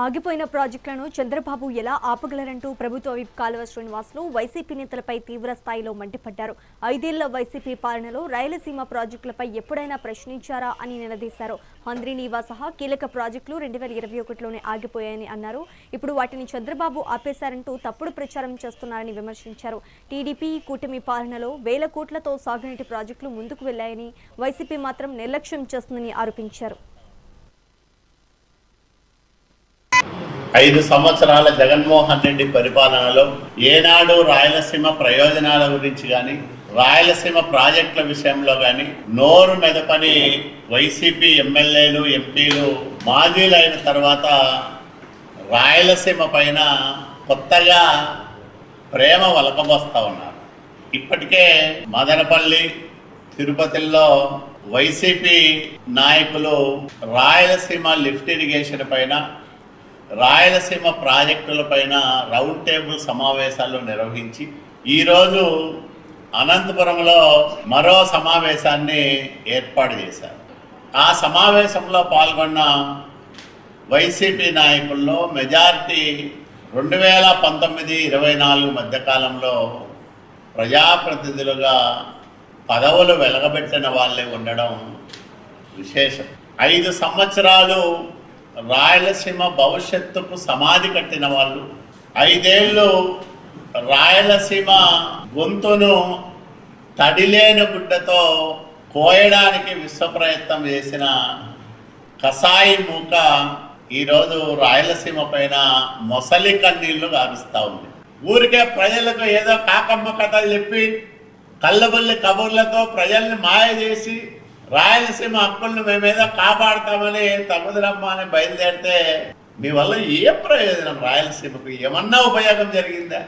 ఆగిపోయిన ప్రాజెక్టులను చంద్రబాబు ఎలా ఆపగలరంటూ ప్రభుత్వ విప్ కాలువ శ్రీనివాసులు వైసీపీ నేతలపై తీవ్ర స్థాయిలో మండిపడ్డారు. 5 ఏళ్ల వైసీపీ పాలనలో రాయలసీమ ప్రాజెక్టులపై ఎప్పుడైనా ప్రశ్నించారా అని నిలదీశారు. హంద్రీనీవా సహా కీలక ప్రాజెక్టులు 2021లోనే ఆగిపోయాయని అన్నారు. ఇప్పుడు వాటిని చంద్రబాబు ఆపేశారంటూ తప్పుడు ప్రచారం చేస్తున్నారని విమర్శించారు. టీడీపీ కూటమి పాలనలో వేల కోట్లతో సాగునీటి ప్రాజెక్టులు ముందుకు వెళ్లాయని, వైసీపీ మాత్రం నిర్లక్ష్యం చేస్తుందని ఆరోపించారు. 5 సంవత్సరాల జగన్మోహన్ రెడ్డి పరిపాలనలో ఏనాడు రాయలసీమ ప్రయోజనాల గురించి కానీ రాయలసీమ ప్రాజెక్టుల విషయంలో కానీ నోరు మెదపని వైసీపీ ఎమ్మెల్యేలు ఎంపీలు మాజీలైన తర్వాత రాయలసీమ పైన కొత్తగా ప్రేమ వలకబోస్తూ ఉన్నారు. ఇప్పటికే మదనపల్లి తిరుపతిలో వైసీపీ నాయకులు రాయలసీమ లిఫ్ట్ ఇరిగేషన్ పైన రాయలసీమ ప్రాజెక్టుల పైన రౌండ్ టేబుల్ సమావేశాలు నిర్వహించి ఈరోజు అనంతపురంలో మరో సమావేశాన్ని ఏర్పాటు చేశారు. ఆ సమావేశంలో పాల్గొన్న వైసీపీ నాయకుల్లో మెజారిటీ 2019-24 మధ్యకాలంలో ప్రజాప్రతినిధులుగా పదవులు వెలగబెట్టిన వాళ్ళే ఉండడం విశేషం. 5 సంవత్సరాలు రాయలసీమ భవిష్యత్తుకు సమాధి కట్టిన వాళ్ళు, 5 ఏళ్ళు రాయలసీమ గొంతును తడిలేని గుడ్డతో కోయడానికి విశ్వప్రయత్నం చేసిన కసాయి మూక ఈరోజు రాయలసీమ పైన మొసలి కన్నీళ్లు గారుస్తూ ఉంది. ఊరికే ప్రజలకు ఏదో కాకమ్మ కథలు చెప్పి కళ్ళబుల్లి కబుర్లతో ప్రజల్ని మాయ చేసి రాయలసీమ హక్కులను మేమేదో కాపాడతామని తమ్ముదురమ్మ అని బయలుదేరితే మీ వల్ల ఏ ప్రయోజనం? రాయలసీమకు ఏమన్నా ఉపయోగం జరిగిందా?